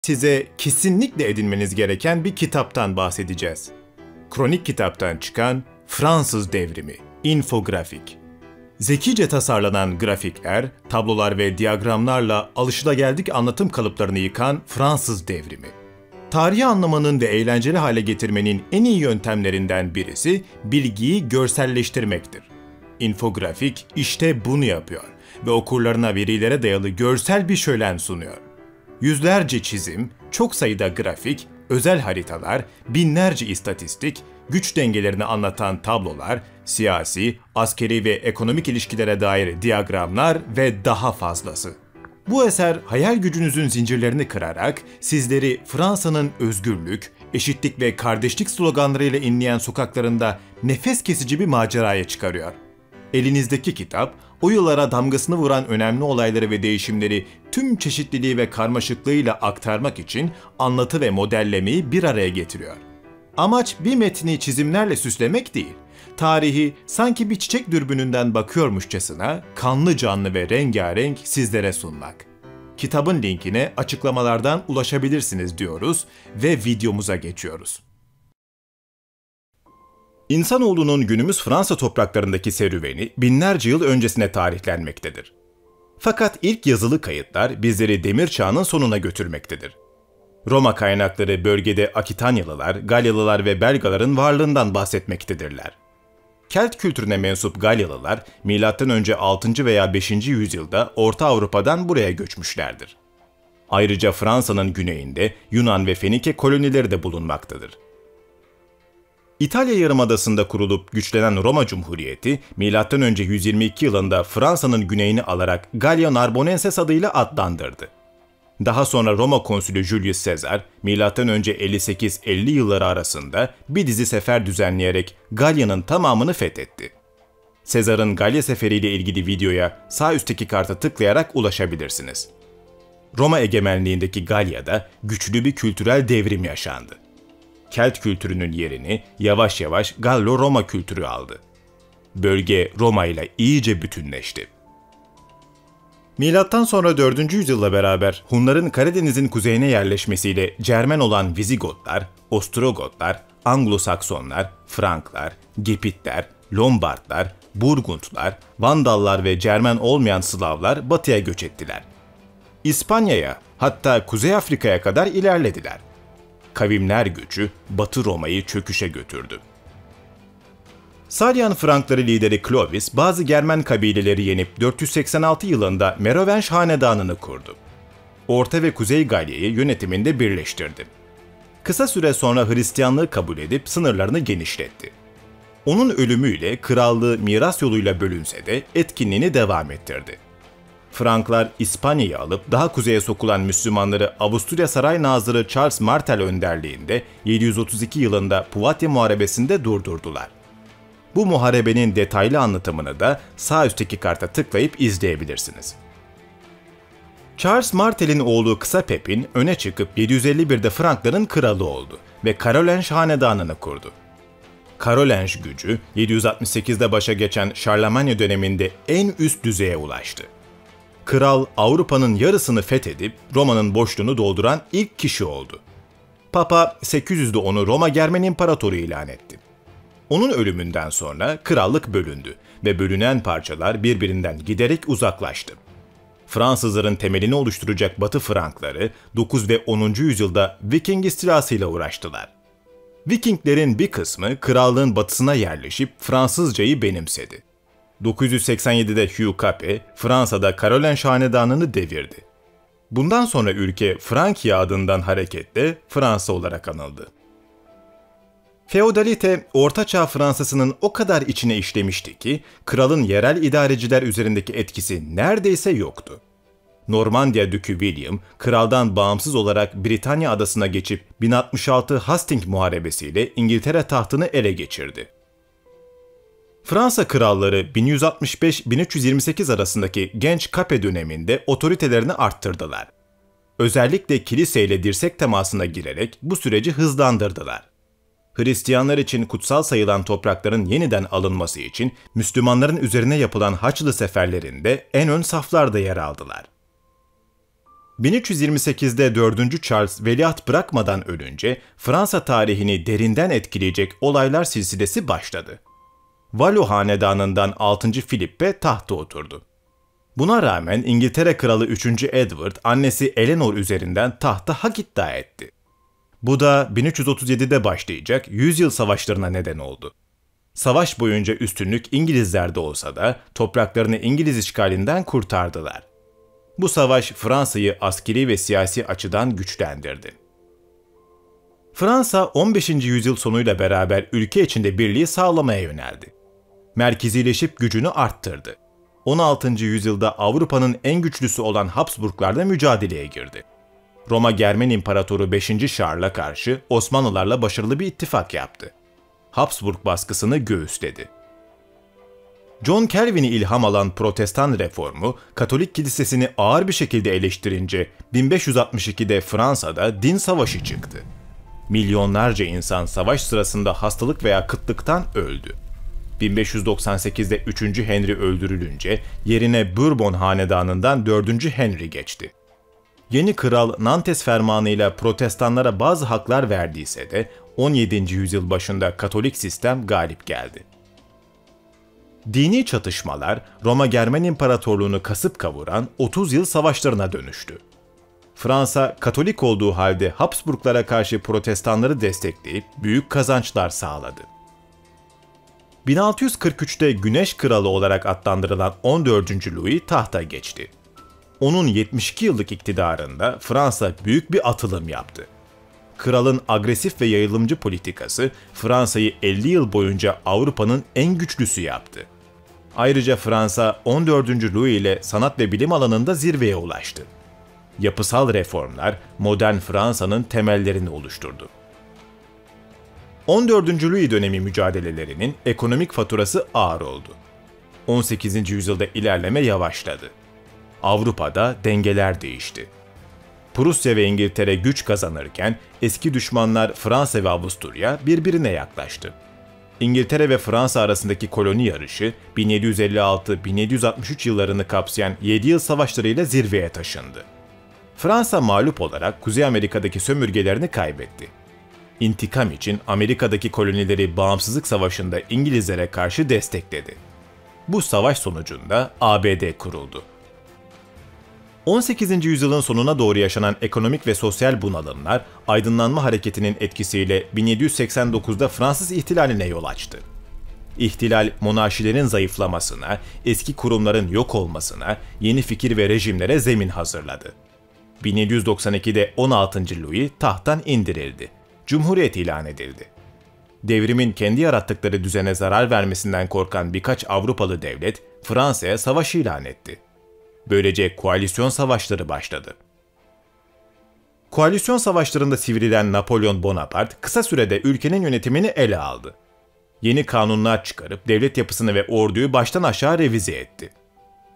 size kesinlikle edinmeniz gereken bir kitaptan bahsedeceğiz. Kronik kitaptan çıkan Fransız Devrimi, infografik. Zekice tasarlanan grafikler, tablolar ve diyagramlarla alışılageldik anlatım kalıplarını yıkan Fransız Devrimi. Tarihi anlamanın ve eğlenceli hale getirmenin en iyi yöntemlerinden birisi bilgiyi görselleştirmektir. İnfografik işte bunu yapıyor ve okurlarına verilere dayalı görsel bir şölen sunuyor. Yüzlerce çizim, çok sayıda grafik, özel haritalar, binlerce istatistik, güç dengelerini anlatan tablolar, siyasi, askeri ve ekonomik ilişkilere dair diyagramlar ve daha fazlası. Bu eser hayal gücünüzün zincirlerini kırarak sizleri Fransa'nın özgürlük, eşitlik ve kardeşlik sloganlarıyla inleyen sokaklarında nefes kesici bir maceraya çıkarıyor. Elinizdeki kitap, o yıllara damgasını vuran önemli olayları ve değişimleri tüm çeşitliliği ve karmaşıklığıyla aktarmak için anlatı ve modellemeyi bir araya getiriyor. Amaç bir metni çizimlerle süslemek değil, tarihi sanki bir çiçek dürbününden bakıyormuşçasına kanlı canlı ve rengarenk sizlere sunmak. Kitabın linkine açıklamalardan ulaşabilirsiniz diyoruz ve videomuza geçiyoruz. İnsanoğlunun günümüz Fransa topraklarındaki serüveni binlerce yıl öncesine tarihlenmektedir. Fakat ilk yazılı kayıtlar bizleri Demir Çağı'nın sonuna götürmektedir. Roma kaynakları bölgede Akitanyalılar, Galyalılar ve Belgaların varlığından bahsetmektedirler. Kelt kültürüne mensup Galyalılar, M.Ö. 6. veya 5. yüzyılda Orta Avrupa'dan buraya göçmüşlerdir. Ayrıca Fransa'nın güneyinde Yunan ve Fenike kolonileri de bulunmaktadır. İtalya Yarımadası'nda kurulup güçlenen Roma Cumhuriyeti, M.Ö. 122 yılında Fransa'nın güneyini alarak Gallia Narbonensis adıyla adlandırdı. Daha sonra Roma konsülü Julius Caesar, M.Ö. 58-50 yılları arasında bir dizi sefer düzenleyerek Galya'nın tamamını fethetti. Caesar'ın Galya seferiyle ilgili videoya sağ üstteki karta tıklayarak ulaşabilirsiniz. Roma egemenliğindeki Galya'da güçlü bir kültürel devrim yaşandı. Kelt kültürünün yerini yavaş yavaş Gallo-Roma kültürü aldı. Bölge Roma ile iyice bütünleşti. Milattan sonra 4. yüzyılla beraber Hunların Karadeniz'in kuzeyine yerleşmesiyle Cermen olan Vizigotlar, Ostrogotlar, Anglo-Saksonlar, Franklar, Gepitler, Lombardlar, Burgundlar, Vandallar ve Cermen olmayan Slavlar batıya göç ettiler. İspanya'ya, hatta Kuzey Afrika'ya kadar ilerlediler. Kavimler göçü Batı Roma'yı çöküşe götürdü. Salyan Frankları lideri Clovis, bazı Germen kabileleri yenip 486 yılında Merovinj hanedanını kurdu. Orta ve Kuzey Galya'yı yönetiminde birleştirdi. Kısa süre sonra Hristiyanlığı kabul edip sınırlarını genişletti. Onun ölümüyle krallığı miras yoluyla bölünse de etkinliğini devam ettirdi. Franklar İspanya'yı alıp daha kuzeye sokulan Müslümanları Avusturya Saray Nazırı Charles Martel önderliğinde 732 yılında Poitiers Muharebesi'nde durdurdular. Bu muharebenin detaylı anlatımını da sağ üstteki karta tıklayıp izleyebilirsiniz. Charles Martel'in oğlu Kısa Pepin öne çıkıp 751'de Frankların kralı oldu ve Karolinj hanedanını kurdu. Karolinj gücü 768'de başa geçen Şarlemagne döneminde en üst düzeye ulaştı. Kral Avrupa'nın yarısını fethedip Roma'nın boşluğunu dolduran ilk kişi oldu. Papa 800'de onu Roma Germen İmparatoru ilan etti. Onun ölümünden sonra krallık bölündü ve bölünen parçalar birbirinden giderek uzaklaştı. Fransızların temelini oluşturacak Batı Frankları 9 ve 10. yüzyılda Viking istilasıyla uğraştılar. Vikinglerin bir kısmı krallığın batısına yerleşip Fransızcayı benimsedi. 987'de Hugh Capet, Fransa'da Karolinj hanedanını devirdi. Bundan sonra ülke Frankya adından hareketle Fransa olarak anıldı. Feodalite, Ortaçağ Fransa'sının o kadar içine işlemişti ki, kralın yerel idareciler üzerindeki etkisi neredeyse yoktu. Normandiya Dükü William, kraldan bağımsız olarak Britanya adasına geçip 1066 Hastings Muharebesi'yle İngiltere tahtını ele geçirdi. Fransa kralları 1165-1328 arasındaki genç Capet döneminde otoritelerini arttırdılar. Özellikle kiliseyle dirsek temasına girerek bu süreci hızlandırdılar. Hristiyanlar için kutsal sayılan toprakların yeniden alınması için Müslümanların üzerine yapılan Haçlı seferlerinde en ön saflarda yer aldılar. 1328'de 4. Charles veliaht bırakmadan ölünce Fransa tarihini derinden etkileyecek olaylar silsilesi başladı. Valo hanedanından 6. Philippe tahta oturdu. Buna rağmen İngiltere Kralı 3. Edward annesi Eleanor üzerinden tahta hak iddia etti. Bu da 1337'de başlayacak Yüzyıl Savaşlarına neden oldu. Savaş boyunca üstünlük İngilizlerde olsa da topraklarını İngiliz işgalinden kurtardılar. Bu savaş Fransa'yı askeri ve siyasi açıdan güçlendirdi. Fransa 15. yüzyıl sonuyla beraber ülke içinde birliği sağlamaya yöneldi. Merkezileşip gücünü arttırdı. 16. yüzyılda Avrupa'nın en güçlüsü olan Habsburglarla mücadeleye girdi. Roma Germen İmparatoru 5. Charles'a karşı Osmanlılarla başarılı bir ittifak yaptı. Habsburg baskısını göğüsledi. John Calvin'i ilham alan Protestan reformu, Katolik kilisesini ağır bir şekilde eleştirince 1562'de Fransa'da din savaşı çıktı. Milyonlarca insan savaş sırasında hastalık veya kıtlıktan öldü. 1598'de 3. Henry öldürülünce yerine Bourbon hanedanından 4. Henry geçti. Yeni kral Nantes fermanıyla Protestanlara bazı haklar verdiyse de 17. yüzyıl başında Katolik sistem galip geldi. Dini çatışmalar Roma Germen İmparatorluğunu kasıp kavuran 30 yıl savaşlarına dönüştü. Fransa, Katolik olduğu halde Habsburglara karşı Protestanları destekleyip büyük kazançlar sağladı. 1643'te Güneş Kralı olarak adlandırılan 14. Louis tahta geçti. Onun 72 yıllık iktidarında Fransa büyük bir atılım yaptı. Kralın agresif ve yayılımcı politikası Fransa'yı 50 yıl boyunca Avrupa'nın en güçlüsü yaptı. Ayrıca Fransa 14. Louis ile sanat ve bilim alanında zirveye ulaştı. Yapısal reformlar modern Fransa'nın temellerini oluşturdu. 14. Louis dönemi mücadelelerinin ekonomik faturası ağır oldu. 18. yüzyılda ilerleme yavaşladı. Avrupa'da dengeler değişti. Prusya ve İngiltere güç kazanırken eski düşmanlar Fransa ve Avusturya birbirine yaklaştı. İngiltere ve Fransa arasındaki koloni yarışı 1756-1763 yıllarını kapsayan 7 yıl savaşlarıyla zirveye taşındı. Fransa mağlup olarak Kuzey Amerika'daki sömürgelerini kaybetti. İntikam için Amerika'daki kolonileri Bağımsızlık Savaşı'nda İngilizlere karşı destekledi. Bu savaş sonucunda ABD kuruldu. 18. yüzyılın sonuna doğru yaşanan ekonomik ve sosyal bunalımlar, aydınlanma hareketinin etkisiyle 1789'da Fransız ihtilaline yol açtı. İhtilal, monarşilerin zayıflamasına, eski kurumların yok olmasına, yeni fikir ve rejimlere zemin hazırladı. 1792'de 16. Louis tahttan indirildi. Cumhuriyet ilan edildi. Devrimin kendi yarattıkları düzene zarar vermesinden korkan birkaç Avrupalı devlet, Fransa'ya savaş ilan etti. Böylece koalisyon savaşları başladı. Koalisyon savaşlarında sivrilen Napolyon Bonaparte kısa sürede ülkenin yönetimini ele aldı. Yeni kanunlar çıkarıp devlet yapısını ve orduyu baştan aşağı revize etti.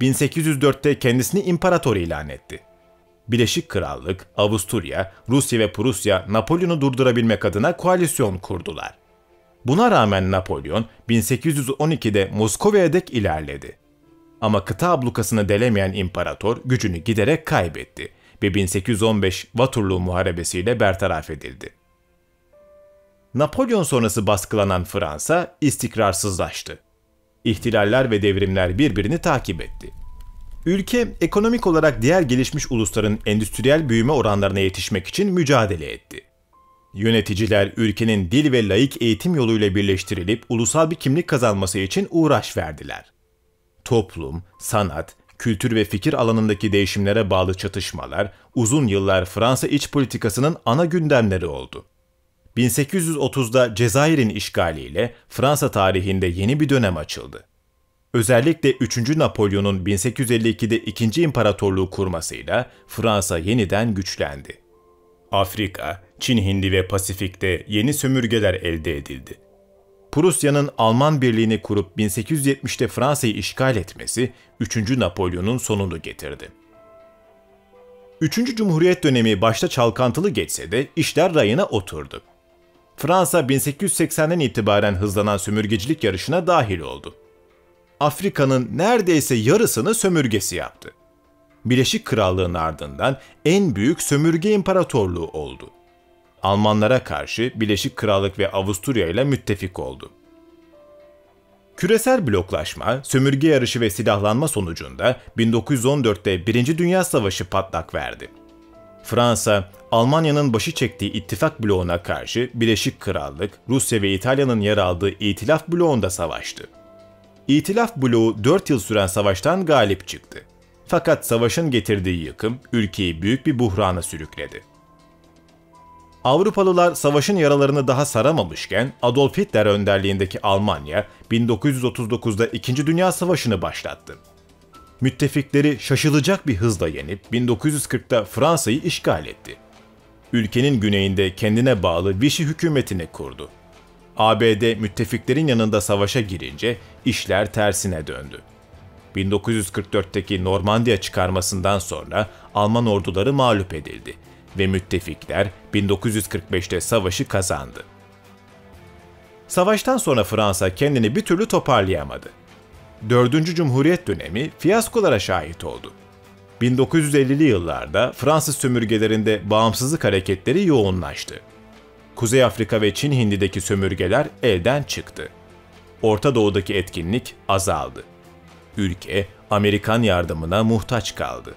1804'te kendisini imparator ilan etti. Birleşik Krallık, Avusturya, Rusya ve Prusya Napolyon'u durdurabilmek adına koalisyon kurdular. Buna rağmen Napolyon 1812'de Moskova'ya dek ilerledi. Ama kıta ablukasını delemeyen imparator gücünü giderek kaybetti ve 1815 Waterloo Muharebesi'yle bertaraf edildi. Napolyon sonrası baskılanan Fransa istikrarsızlaştı. İhtilaller ve devrimler birbirini takip etti. Ülke ekonomik olarak diğer gelişmiş ulusların endüstriyel büyüme oranlarına yetişmek için mücadele etti. Yöneticiler ülkenin dil ve laik eğitim yoluyla birleştirilip ulusal bir kimlik kazanması için uğraş verdiler. Toplum, sanat, kültür ve fikir alanındaki değişimlere bağlı çatışmalar uzun yıllar Fransa iç politikasının ana gündemleri oldu. 1830'da Cezayir'in işgaliyle Fransa tarihinde yeni bir dönem açıldı. Özellikle 3. Napolyon'un 1852'de 2. İmparatorluğu kurmasıyla Fransa yeniden güçlendi. Afrika, Çin, Hindi ve Pasifik'te yeni sömürgeler elde edildi. Prusya'nın Alman Birliği'ni kurup 1870'te Fransa'yı işgal etmesi 3. Napolyon'un sonunu getirdi. 3. Cumhuriyet dönemi başta çalkantılı geçse de işler rayına oturdu. Fransa 1880'den itibaren hızlanan sömürgecilik yarışına dahil oldu. Afrika'nın neredeyse yarısını sömürgesi yaptı. Birleşik Krallığın ardından en büyük sömürge imparatorluğu oldu. Almanlara karşı Birleşik Krallık ve Avusturya ile müttefik oldu. Küresel bloklaşma, sömürge yarışı ve silahlanma sonucunda 1914'te Birinci Dünya Savaşı patlak verdi. Fransa, Almanya'nın başı çektiği ittifak bloğuna karşı Birleşik Krallık, Rusya ve İtalya'nın yer aldığı İtilaf bloğunda savaştı. İtilaf bloğu 4 yıl süren savaştan galip çıktı. Fakat savaşın getirdiği yıkım ülkeyi büyük bir buhrana sürükledi. Avrupalılar savaşın yaralarını daha saramamışken Adolf Hitler önderliğindeki Almanya 1939'da 2. Dünya Savaşı'nı başlattı. Müttefikleri şaşılacak bir hızla yenip 1940'ta Fransa'yı işgal etti. Ülkenin güneyinde kendine bağlı Vichy hükümetini kurdu. ABD müttefiklerin yanında savaşa girince işler tersine döndü. 1944'teki Normandiya çıkarmasından sonra Alman orduları mağlup edildi ve müttefikler 1945'te savaşı kazandı. Savaştan sonra Fransa kendini bir türlü toparlayamadı. 4. Cumhuriyet dönemi fiyaskolara şahit oldu. 1950'li yıllarda Fransız sömürgelerinde bağımsızlık hareketleri yoğunlaştı. Kuzey Afrika ve Çin Hindi'deki sömürgeler elden çıktı. Orta Doğu'daki etkinlik azaldı. Ülke Amerikan yardımına muhtaç kaldı.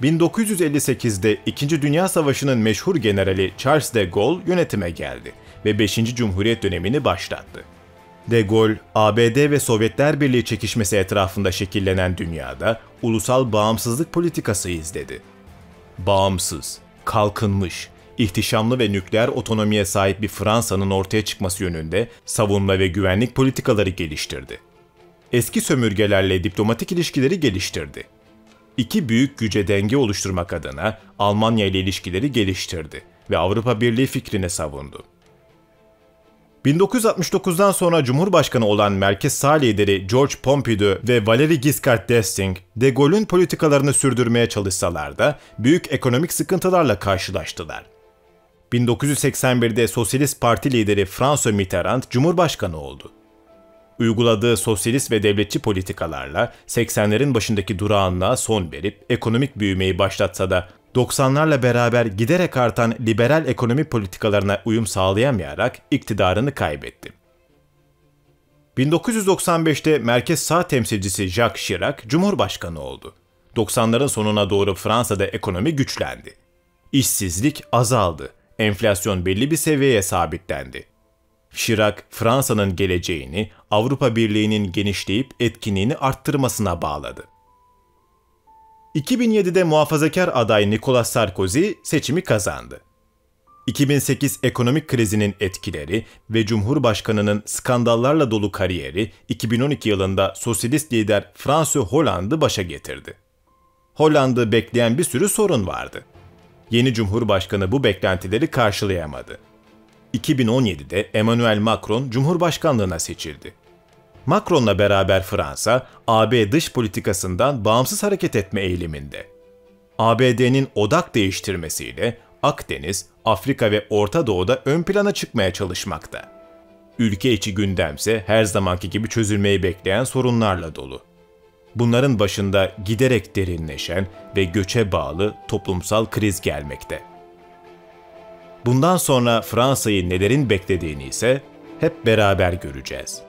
1958'de 2. Dünya Savaşı'nın meşhur generali Charles de Gaulle yönetime geldi ve 5. Cumhuriyet dönemini başlattı. De Gaulle, ABD ve Sovyetler Birliği çekişmesi etrafında şekillenen dünyada ulusal bağımsızlık politikası izledi. Bağımsız, kalkınmış, ihtişamlı ve nükleer otonomiye sahip bir Fransa'nın ortaya çıkması yönünde savunma ve güvenlik politikaları geliştirdi. Eski sömürgelerle diplomatik ilişkileri geliştirdi. İki büyük güce denge oluşturmak adına Almanya ile ilişkileri geliştirdi ve Avrupa Birliği fikrini savundu. 1969'dan sonra Cumhurbaşkanı olan merkez sağ lideri George Pompidou ve Valéry Giscard d'Estaing, de Gaulle'ün politikalarını sürdürmeye çalışsalar da büyük ekonomik sıkıntılarla karşılaştılar. 1981'de Sosyalist Parti lideri François Mitterrand Cumhurbaşkanı oldu. Uyguladığı sosyalist ve devletçi politikalarla 80'lerin başındaki durağanlığa son verip ekonomik büyümeyi başlatsa da 90'larla beraber giderek artan liberal ekonomi politikalarına uyum sağlayamayarak iktidarını kaybetti. 1995'te merkez sağ temsilcisi Jacques Chirac Cumhurbaşkanı oldu. 90'ların sonuna doğru Fransa'da ekonomi güçlendi. İşsizlik azaldı, enflasyon belli bir seviyeye sabitlendi. Chirac, Fransa'nın geleceğini Avrupa Birliği'nin genişleyip etkinliğini arttırmasına bağladı. 2007'de muhafazakar aday Nicolas Sarkozy seçimi kazandı. 2008 ekonomik krizinin etkileri ve Cumhurbaşkanı'nın skandallarla dolu kariyeri 2012 yılında sosyalist lider François Hollande'ı başa getirdi. Hollande'ı bekleyen bir sürü sorun vardı. Yeni Cumhurbaşkanı bu beklentileri karşılayamadı. 2017'de Emmanuel Macron Cumhurbaşkanlığına seçildi. Macron'la beraber Fransa, AB dış politikasından bağımsız hareket etme eğiliminde. ABD'nin odak değiştirmesiyle Akdeniz, Afrika ve Orta Doğu'da ön plana çıkmaya çalışmakta. Ülke içi gündemse her zamanki gibi çözülmeyi bekleyen sorunlarla dolu. Bunların başında giderek derinleşen ve göçe bağlı toplumsal kriz gelmekte. Bundan sonra Fransa'yı nelerin beklediğini ise hep beraber göreceğiz.